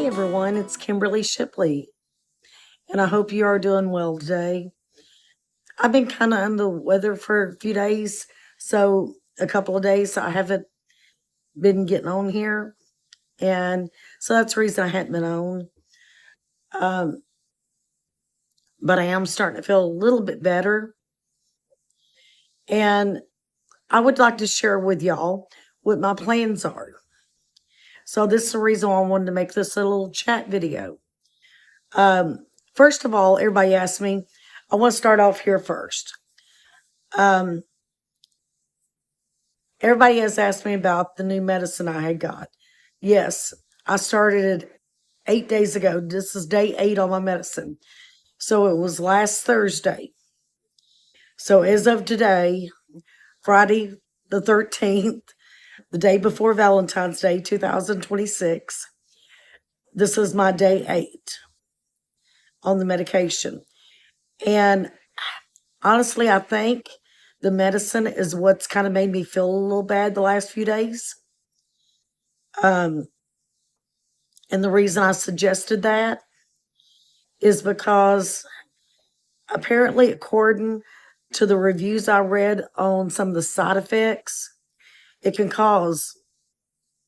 Hey everyone, it's Kimberly Shipley, and I hope you are doing well today. I've been kind of under the weather for a few days, so a couple of days I haven't been getting on here, and so that's the reason I hadn't been on. Um, but I am starting to feel a little bit better, and I would like to share with y'all what my plans are. So this is the reason why I wanted to make this a little chat video. First of all, everybody asked me, I want to start off here first. Um, Everybody has asked me about the new medicine I had got. Yes, I started it 8 days ago. This is day 8 on my medicine. So it was last Thursday. So as of today, Friday the 13th, the day before Valentine's Day 2026, this is my day 8 on the medication. And honestly, I think the medicine is what's kind of made me feel a little bad the last few days. Um, and the reason I suggested that is because apparently, according to the reviews I read on some of the side effects, it can cause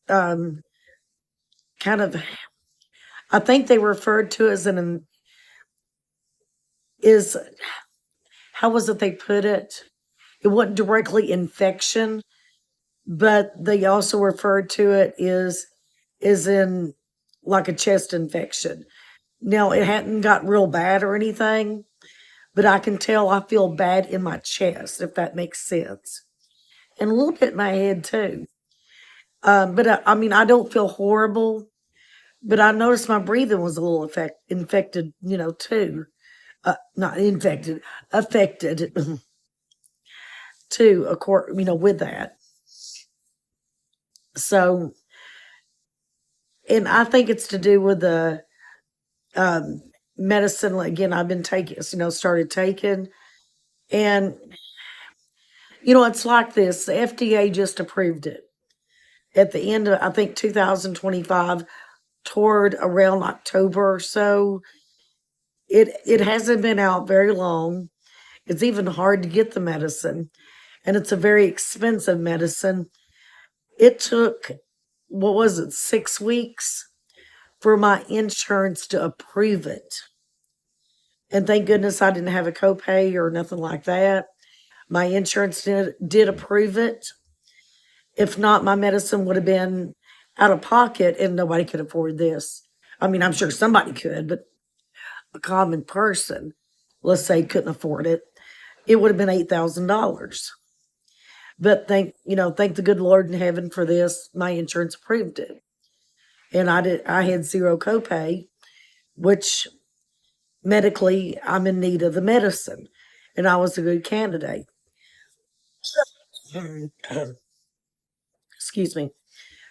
um, kind of, I think they referred to as is, how was it they put it? It wasn't directly infection, but they also referred to it is in like a chest infection. Now, it hadn't got real bad or anything, but I can tell I feel bad in my chest, if that makes sense. And a little bit in my head too. But I mean, I don't feel horrible, but I noticed my breathing was a little infected, too. Not infected, affected too, of course, with that. So, and I think it's to do with the um, medicine. Again, I've been taking, started taking. And, it's like this, the FDA just approved it at the end of, I think, 2025, toward around October or so. It hasn't been out very long. It's even hard to get the medicine, and it's a very expensive medicine. It took, what was it, 6 weeks for my insurance to approve it. And thank goodness I didn't have a copay or nothing like that. My insurance did approve it. If not, my medicine would have been out of pocket and nobody could afford this. I mean, I'm sure somebody could, but a common person, let's say, couldn't afford it. It would have been $8,000. But thank the good Lord in heaven for this. My insurance approved it. And I had zero copay, which medically I'm in need of the medicine. And I was a good candidate. Excuse me.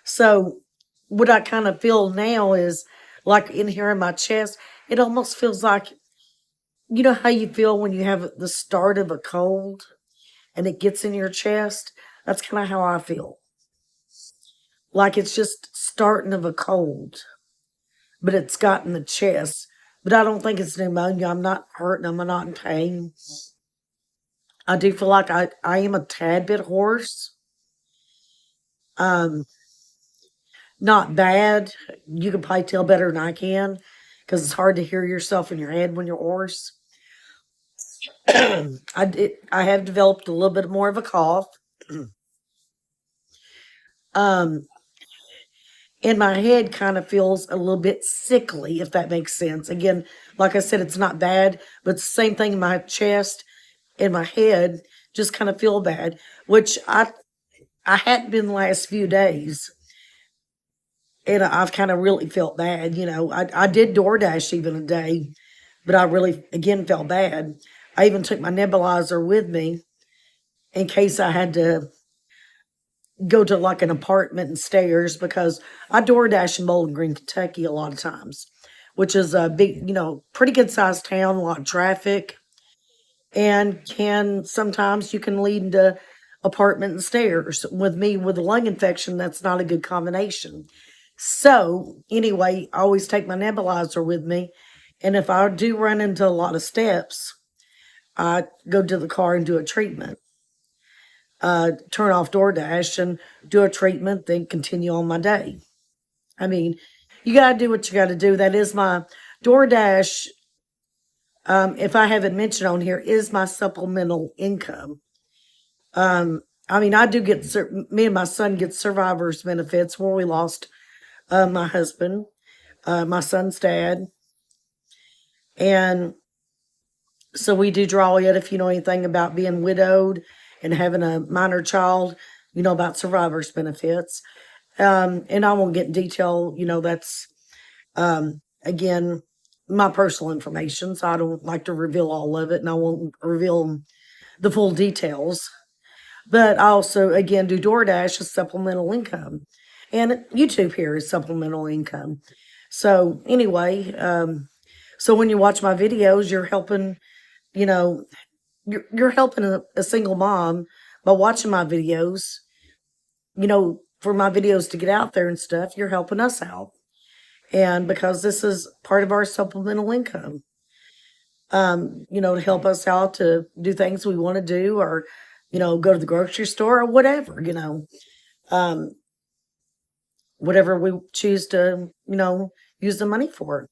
So what I kind of feel now is like in here in my chest, it almost feels like, how you feel when you have the start of a cold and it gets in your chest? That's kind of how I feel. Like it's just starting of a cold, but it's got in the chest. But I don't think it's pneumonia. I'm not hurting. I'm not in pain. I do feel like I am a tad bit hoarse. Um, Not bad. You can probably tell better than I can because it's hard to hear yourself in your head when you're hoarse. I have developed a little bit more of a cough. Um, and my head kind of feels a little bit sickly, if that makes sense. Again, like I said, it's not bad, but it's the same thing in my chest and my head just kind of feel bad, which I hadn't been the last few days. And I've kind of really felt bad. I did DoorDash even a day, but I really, again, felt bad. I even took my nebulizer with me in case I had to go to like an apartment and stairs because I DoorDash in Bowling Green, Kentucky a lot of times, which is a big, pretty good sized town, a lot of traffic, and can sometimes you can lead into apartment and stairs. With me with a lung infection, that's not a good combination. So anyway, I always take my nebulizer with me. And if I do run into a lot of steps, I go to the car and do a treatment. Turn off DoorDash and do a treatment, then continue on my day. I mean, you got to do what you got to do. That is my DoorDash. If I haven't mentioned on here, is my supplemental income. I mean, I do get, me and my son get survivor's benefits where we lost my husband, my son's dad. And so we do draw it. If you know anything about being widowed and having a minor child, you know about survivor's benefits. And I won't get in detail, that's, again, my personal information. So I don't like to reveal all of it and I won't reveal the full details. But I also, again, do DoorDash as supplemental income. And YouTube here is supplemental income. So anyway, so when you watch my videos, you're helping, you know, you're helping a single mom by watching my videos, for my videos to get out there and stuff, you're helping us out. And because this is part of our supplemental income, to help us out to do things we want to do or, go to the grocery store or whatever, um, whatever we choose to, use the money for.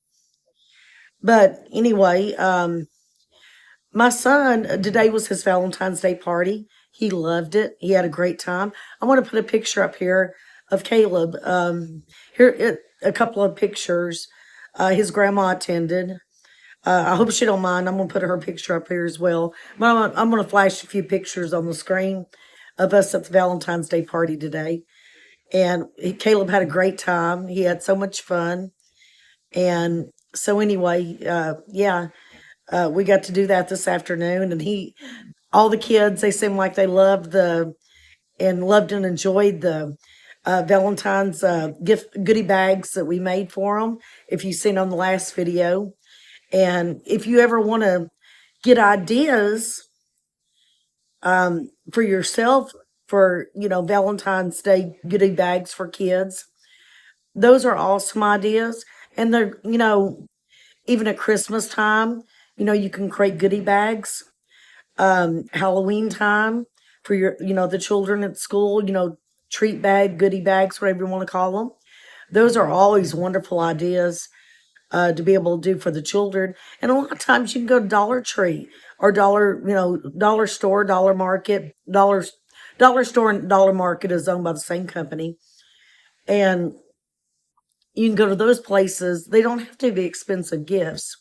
But anyway, my son, today was his Valentine's Day party. He loved it. He had a great time. I want to put a picture up here of Caleb. A couple of pictures. His grandma attended. I hope she don't mind. I'm gonna put her picture up here as well. But I'm gonna flash a few pictures on the screen of us at the Valentine's Day party today. And Caleb had a great time. He had so much fun. And so anyway, yeah, we got to do that this afternoon. And all the kids, they seemed like they loved and enjoyed the Valentine's gift goodie bags that we made for them. If you've seen on the last video, and if you ever want to get ideas for yourself for Valentine's Day goodie bags for kids, those are awesome ideas. And they're even at Christmas time, you can create goodie bags. Halloween time for your the children at school, treat bag, goodie bags, whatever you want to call them. Those are always wonderful ideas to be able to do for the children. And a lot of times you can go to Dollar Tree or Dollar Store, Dollar Market. Dollar Store and Dollar Market is owned by the same company. And you can go to those places. They don't have to be expensive gifts.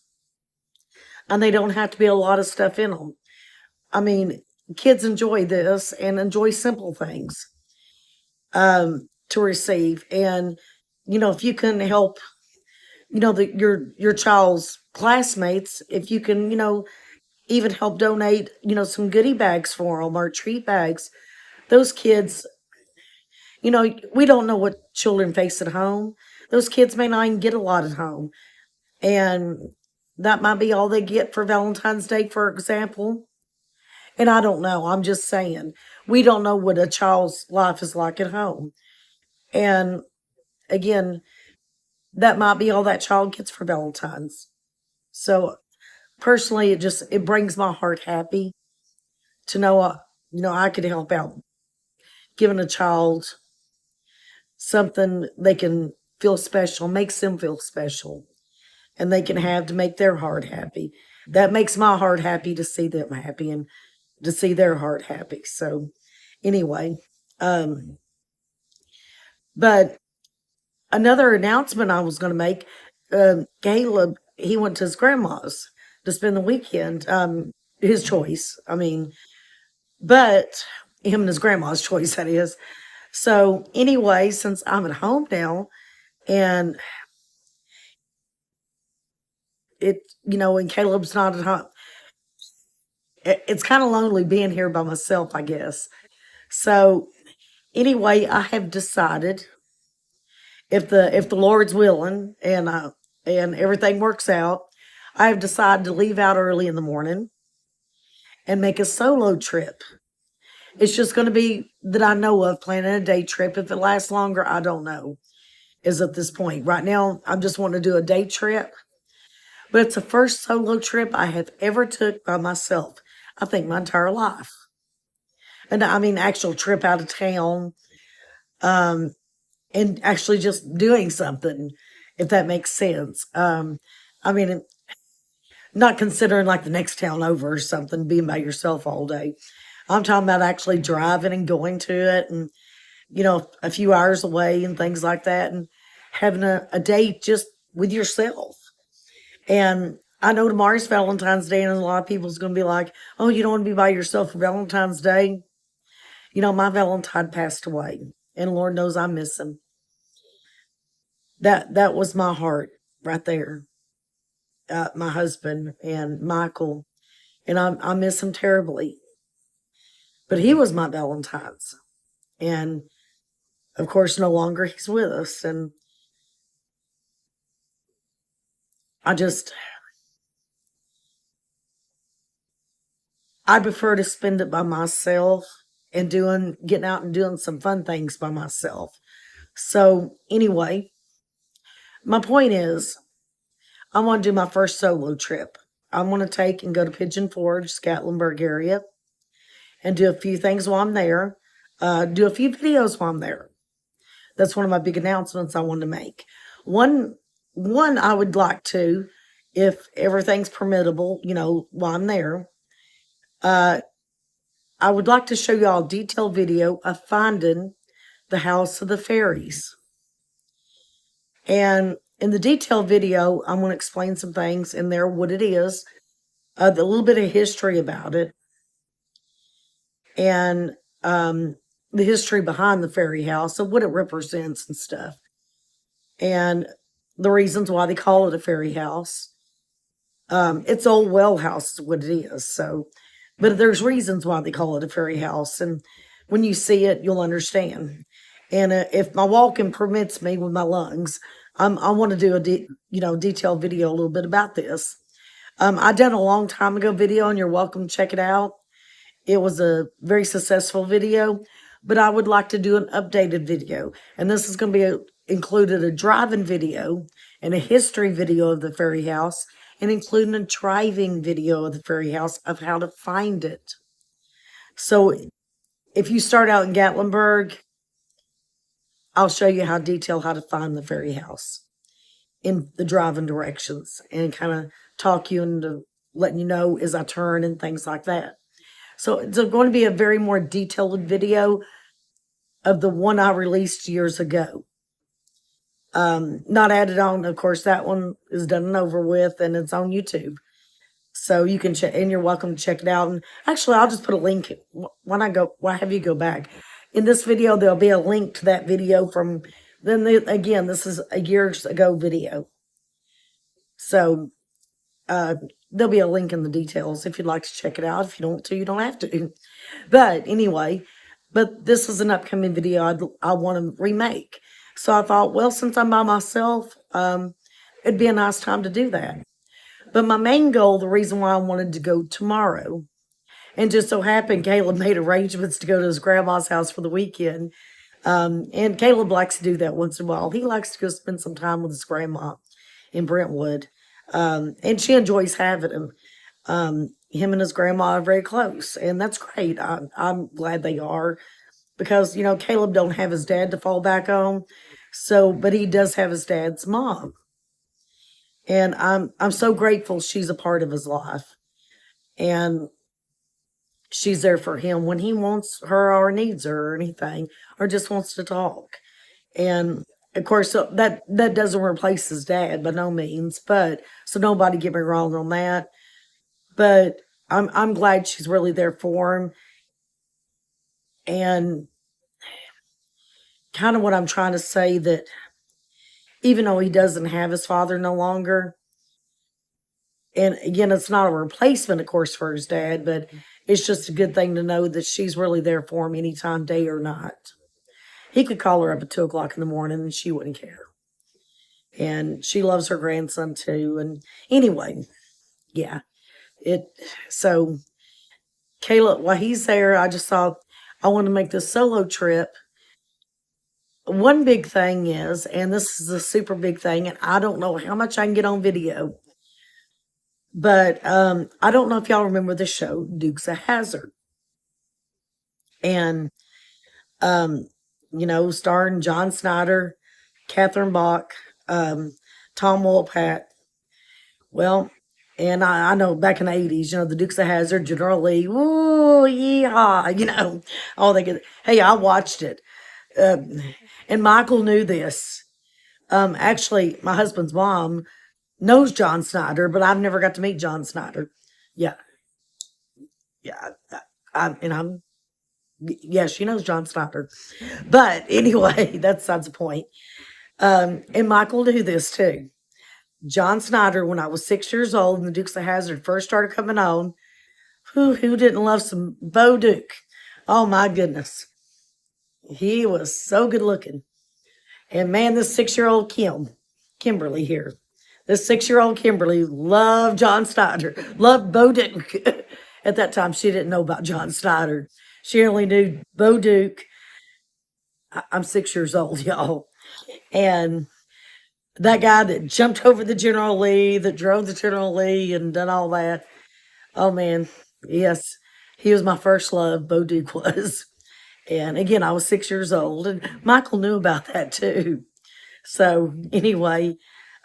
And they don't have to be a lot of stuff in them. I mean, kids enjoy this and enjoy simple things to receive. And, if you can help, your child's classmates, if you can, even help donate, some goodie bags for them or treat bags, those kids, we don't know what children face at home. Those kids may not even get a lot at home. And that might be all they get for Valentine's Day, for example. And I don't know. I'm just saying, we don't know what a child's life is like at home. And again, that might be all that child gets for Valentine's. So personally, it brings my heart happy to know, I could help out giving a child something they can feel special, makes them feel special, and they can have to make their heart happy. That makes my heart happy to see them happy and to see their heart happy. So anyway, um, but another announcement I was going to make, Caleb, he went to his grandma's to spend the weekend. His choice. I mean, but him and his grandma's choice, that is. So anyway, since I'm at home now and and Caleb's not at home, it's kind of lonely being here by myself, I guess. So anyway, I have decided, if the Lord's willing and everything works out, I have decided to leave out early in the morning and make a solo trip. It's just going to be that I know of, planning a day trip. If it lasts longer, I don't know. is at this point. Right now, I'm just wanting to do a day trip, but it's the first solo trip I have ever took by myself. I think my entire life, and I mean actual trip out of town, um, and actually just doing something, if that makes sense. I mean, not considering like the next town over or something, being by yourself all day. I'm talking about actually driving and going to it, and a few hours away and things like that, and having a date just with yourself. And I know tomorrow's Valentine's Day, and a lot of people's going to be like, "Oh, you don't want to be by yourself for Valentine's Day." My Valentine passed away, and Lord knows I miss him. That was my heart right there. My husband and Michael, and I miss him terribly. But he was my Valentine's, and of course, no longer he's with us. And I just I prefer to spend it by myself and getting out and doing some fun things by myself. So anyway, my point is I want to do my first solo trip. I want to take and go to Pigeon Forge, Scatlinburg area, and do a few things while I'm there. Do a few videos while I'm there. That's one of my big announcements I want to make. One, one I would like to, if everything's permittable, while I'm there. Uh, I would like to show y'all a detailed video of finding the House of the Fairies. And in the detailed video, I'm going to explain some things in there, what it is, a little bit of history about it, and the history behind the fairy house and what it represents and stuff, and the reasons why they call it a fairy house. It's old well house is what it is. So, but there's reasons why they call it a fairy house, and when you see it, you'll understand. And if my walking permits me with my lungs, I want to do detailed video a little bit about this. I done a long time ago video, and you're welcome to check it out. It was a very successful video, but I would like to do an updated video. And this is going to be included a driving video and a history video of the fairy house, and including a driving video of the fairy house of how to find it. So if you start out in Gatlinburg, I'll show you how detailed how to find the fairy house in the driving directions, and kind of talk you into letting you know as I turn and things like that. So it's going to be a very more detailed video of the one I released years ago. Not added on, of course, that one is done and over with, and it's on YouTube. So you can check, and you're welcome to check it out. And actually, I'll just put a link why have you go back. In this video, there'll be a link to that video from again, this is a years ago video. So there'll be a link in the details if you'd like to check it out. If you don't want to, you don't have to. But anyway, this is an upcoming video I want to remake. So I thought, well, since I'm by myself, it'd be a nice time to do that. But my main goal, the reason why I wanted to go tomorrow, and just so happened Caleb made arrangements to go to his grandma's house for the weekend. And Caleb likes to do that once in a while. He likes to go spend some time with his grandma in Brentwood. And she enjoys having him. Him and his grandma are very close, and that's great. I'm glad they are, because Caleb don't have his dad to fall back on, so but he does have his dad's mom, and I'm so grateful she's a part of his life, and she's there for him when he wants her or needs her or anything, or just wants to talk. And of course, so that doesn't replace his dad by no means, but so nobody get me wrong on that. But I'm glad she's really there for him. And kind of what I'm trying to say, that even though he doesn't have his father no longer, and again, it's not a replacement, of course, for his dad, but it's just a good thing to know that she's really there for him anytime, day or night. He could call her up at 2 o'clock in the morning and she wouldn't care. And she loves her grandson too. And anyway, yeah, so Caleb, while he's there, I just thought I want to make this solo trip one big thing is, and this is a super big thing, and I don't know how much I can get on video, but I don't know if y'all remember the show Dukes of Hazzard, and um, starring John Snyder, Catherine Bach, um, Tom Wolpat. Well, and I know back in the 80s, the Dukes of Hazzard, General Lee, woo, yeehaw, all they could. Hey, I watched it. Um, and Michael knew this. Actually, my husband's mom knows John Snyder, but I've never got to meet John Snyder. Yeah, yeah. And yeah, she knows John Snyder. But anyway, that's besides the point. And Michael knew this too. John Snyder, when I was 6 years old and the Dukes of Hazzard first started coming on, who didn't love some Bo Duke? Oh my goodness. He was so good looking. And man, this 6 year old Kimberly here, this 6 year old Kimberly loved John Snyder, loved Bo Duke. At that time, she didn't know about John Snyder. She only knew Bo Duke. I'm 6 years old, y'all. And that guy that jumped over the General Lee, that drove the General Lee and done all that. Oh man, yes, he was my first love, Bo Duke was. And again, I was 6 years old, and Michael knew about that too. So anyway,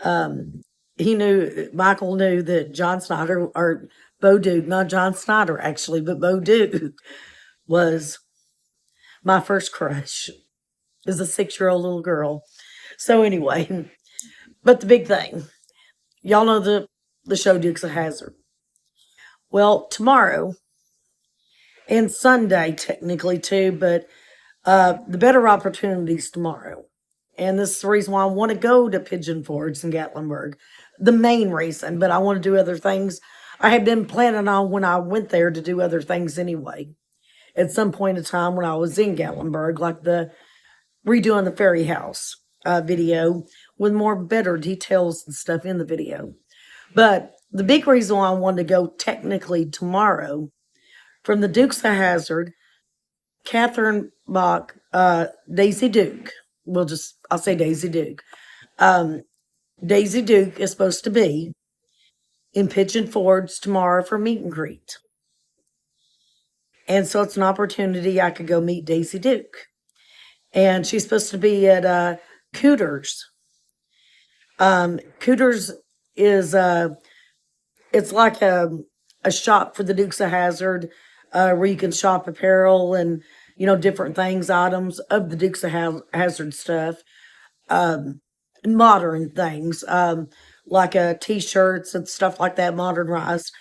Michael knew that John Snyder, or Bo Duke, not John Snyder actually, but Bo Duke was my first crush as a 6 year old little girl. So anyway, but the big thing, y'all know the show Dukes of Hazzard. Well, tomorrow and Sunday technically too, but the better opportunities tomorrow. And this is the reason why I want to go to Pigeon Forge in Gatlinburg. The main reason, but I want to do other things. I had been planning on when I went there to do other things anyway. At some point in time when I was in Gatlinburg, like the redoing the fairy house video with more better details and stuff in the video. But the big reason why I wanted to go technically tomorrow from the Dukes of Hazzard, Catherine Bach, Daisy Duke. I'll say Daisy Duke. Um, Daisy Duke is supposed to be in Pigeon Forge tomorrow for meet and greet. And so it's an opportunity I could go meet Daisy Duke. And she's supposed to be at Cooters. Cooters is it's like a shop for the Dukes of Hazzard, where you can shop apparel and different things, items of the Dukes of Hazzard stuff, modern things, like t-shirts and stuff like that, modernized.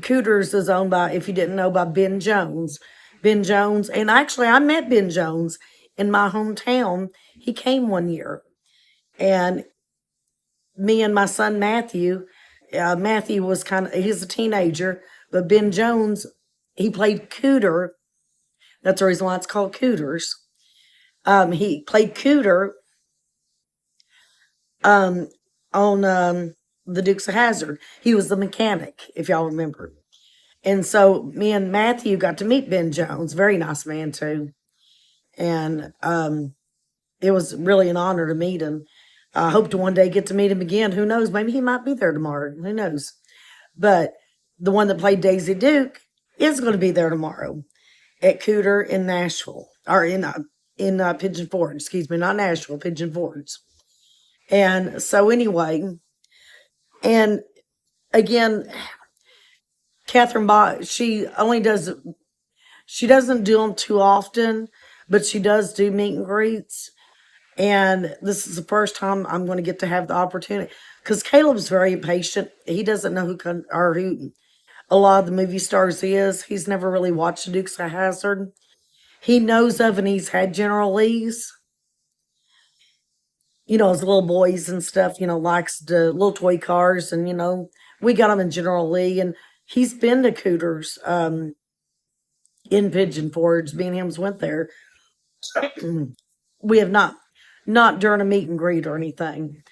Cooters is owned by, if you didn't know, by Ben Jones. Ben Jones, and actually I met Ben Jones in my hometown. He came one year, and me and my son Matthew. Matthew was he's a teenager, but Ben Jones, he played Cooter. That's the reason why it's called Cooters. He played Cooter um, on the Dukes of Hazzard. He was the mechanic, if y'all remember. And so me and Matthew got to meet Ben Jones, very nice man too. And it was really an honor to meet him. I hope to one day get to meet him again. Who knows? Maybe he might be there tomorrow. Who knows? But the one that played Daisy Duke is going to be there tomorrow at Cooter in Nashville, or in Pigeon Forge. Excuse me, not Nashville, Pigeon Forge. And so anyway, and again, Catherine Bach, she doesn't do them too often, but she does do meet and greets. And this is the first time I'm going to get to have the opportunity because Caleb's very patient. He doesn't know who a lot of the movie stars is. He's never really watched the Dukes of Hazzard. He knows of and he's had General Lee's. His little boys and stuff. Likes the little toy cars, and we got him in General Lee, and he's been to Cooters in Pigeon Forge. Me and him's went there. We have not during a meet and greet or anything.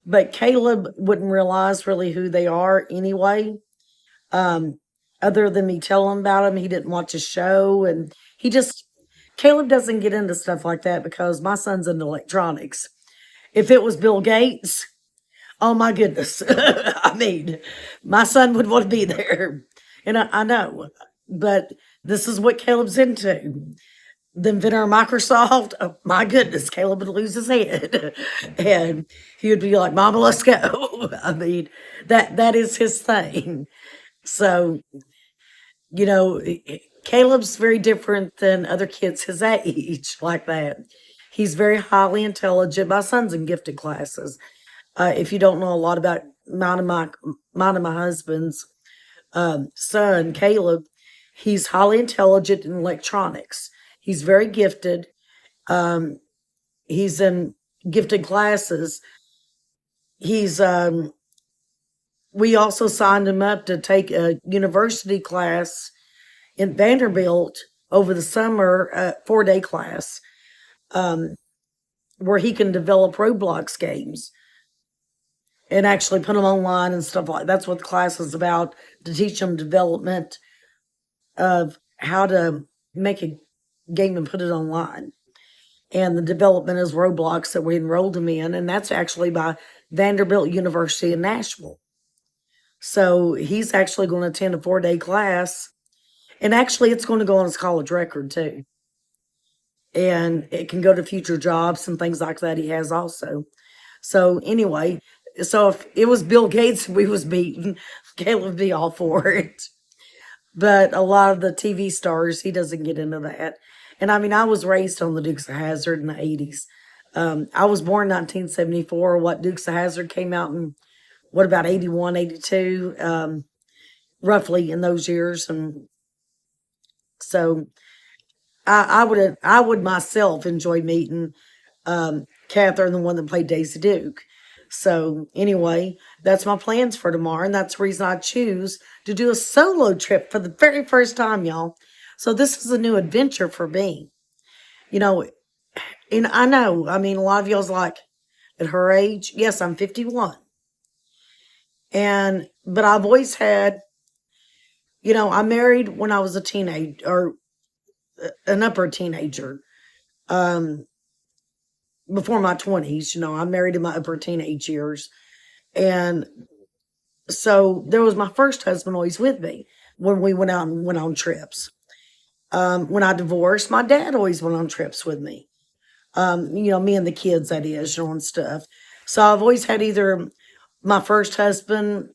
But Caleb wouldn't realize really who they are anyway. Um, Other than me telling him about him, he didn't watch a show, and he just Caleb doesn't get into stuff like that because my son's into electronics. If it was Bill Gates, oh my goodness. I mean, my son would want to be there. And I know, but this is what Caleb's into. The inventor of Microsoft, oh my goodness, Caleb would lose his head. And he would be like, Mama, let's go. I mean, that is his thing. So, you know, Caleb's very different than other kids his age like that. He's very highly intelligent. My son's in gifted classes. If you don't know a lot about mine and my husband's son, Caleb, he's highly intelligent in electronics. He's very gifted. Um, he's in gifted classes. He's we also signed him up to take a university class in Vanderbilt over the summer, 4-day class, um, where he can develop Roblox games and actually put them online and stuff like that. That's what the class is about, to teach them development of how to make a game and put it online. And the development is Roblox that we enrolled him in, and that's actually by Vanderbilt University in Nashville. So he's actually going to attend a 4-day class, and actually it's going to go on his college record too. And it can go to future jobs and things like that he has also. So anyway, so if it was Bill Gates we was beating, Caleb would be all for it. But a lot of the TV stars, he doesn't get into that. And I mean, I was raised on the Dukes of Hazzard in the 80s. I was born 1974. What Dukes of Hazzard came out in, what about 81, 82, roughly in those years. And so I would myself enjoy meeting Catherine, the one that played Daisy Duke. So anyway, that's my plans for tomorrow, and that's the reason I choose to do a solo trip for the very first time, y'all. So this is a new adventure for me. You know, and I know, I mean, a lot of y'all's like, at her age, yes, I'm 51. And, but I've always had, I married when I was a teenager, or an upper teenager. Um, Before my 20s, I married in my upper teenage years. And so there was my first husband always with me when we went out and went on trips. When I divorced, my dad always went on trips with me. Me and the kids, that is, and stuff. So I've always had either my first husband,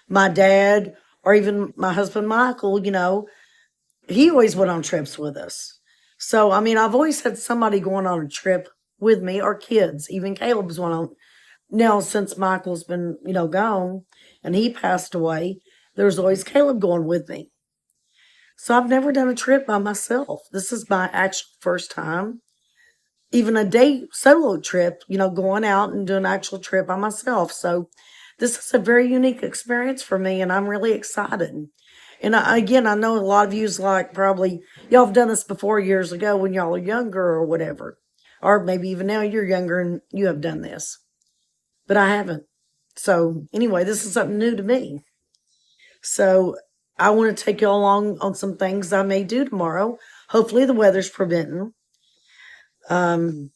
my dad, or even my husband Michael, he always went on trips with us. So I mean, I've always had somebody going on a trip with me, or kids. Even Caleb's went on. Now, since Michael's been, gone and he passed away, there's always Caleb going with me. So I've never done a trip by myself. This is my actual first time. Even a day solo trip, going out and doing an actual trip by myself. So this is a very unique experience for me, and I'm really excited. And again, I know a lot of you's like, probably y'all have done this before years ago when y'all are younger or whatever. Or maybe even now you're younger and you have done this. But I haven't. So anyway, this is something new to me. So I want to take you along on some things I may do tomorrow. Hopefully the weather's preventing. Um,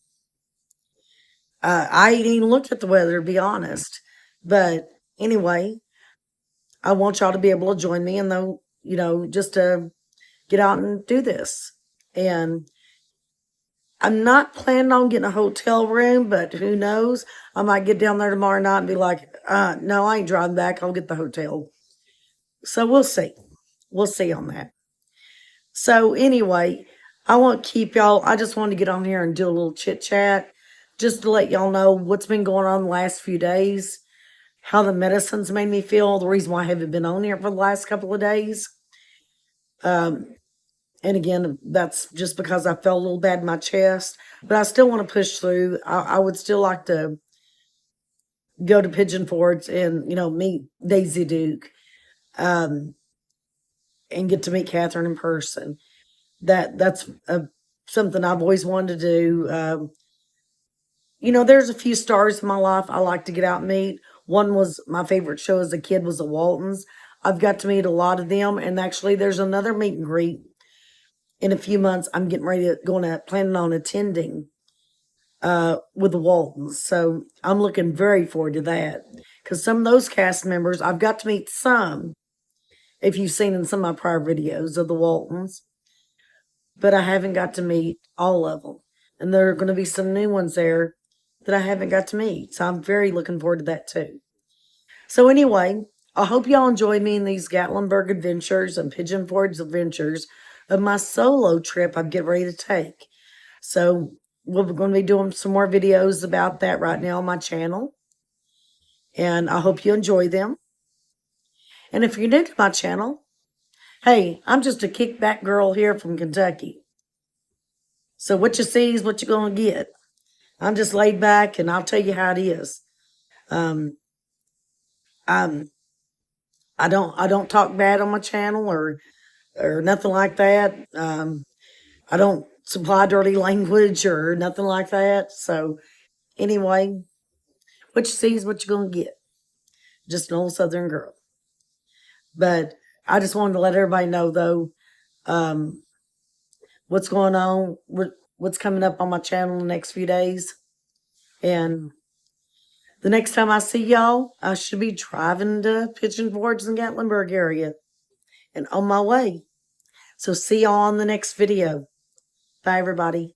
I ain't even looked at the weather, to be honest. But anyway, I want y'all to be able to join me, and though, just to get out and do this. And I'm not planning on getting a hotel room, but who knows? I might get down there tomorrow night and be like, no, I ain't driving back. I'll get the hotel. So we'll see. We'll see on that. So anyway, I won't keep y'all. I just wanted to get on here and do a little chit chat just to let y'all know what's been going on the last few days, how the medicines made me feel, the reason why I haven't been on here for the last couple of days. Um, and again, that's just because I felt a little bad in my chest, but I still want to push through. I would still like to go to Pigeon Forge and, meet Daisy Duke, um, and get to meet Catherine in person. That's something I've always wanted to do. There's a few stars in my life I like to get out and meet. One was my favorite show as a kid was the Waltons. I've got to meet a lot of them, and actually, there's another meet and greet in a few months, I'm getting ready to planning on attending with the Waltons. So I'm looking very forward to that because some of those cast members I've got to meet some. If you've seen in some of my prior videos of the Waltons, but I haven't got to meet all of them, and there are going to be some new ones there that I haven't got to meet. So I'm very looking forward to that too. So anyway, I hope y'all enjoy me in these Gatlinburg adventures and Pigeon Forge adventures of my solo trip I'm getting ready to take. So we're going to be doing some more videos about that right now on my channel. And I hope you enjoy them. And if you're new to my channel, hey, I'm just a kickback girl here from Kentucky. So what you see is what you're going to get. I'm just laid back and I'll tell you how it is. Um, I'm, I don't talk bad on my channel or nothing like that. I don't supply dirty language or nothing like that. So anyway, what you see is what you're going to get. Just an old Southern girl. But I just wanted to let everybody know, though, um, what's going on, what's coming up on my channel in the next few days. And the next time I see y'all, I should be driving to Pigeon Forge and Gatlinburg area and on my way. So see y'all on the next video. Bye, everybody.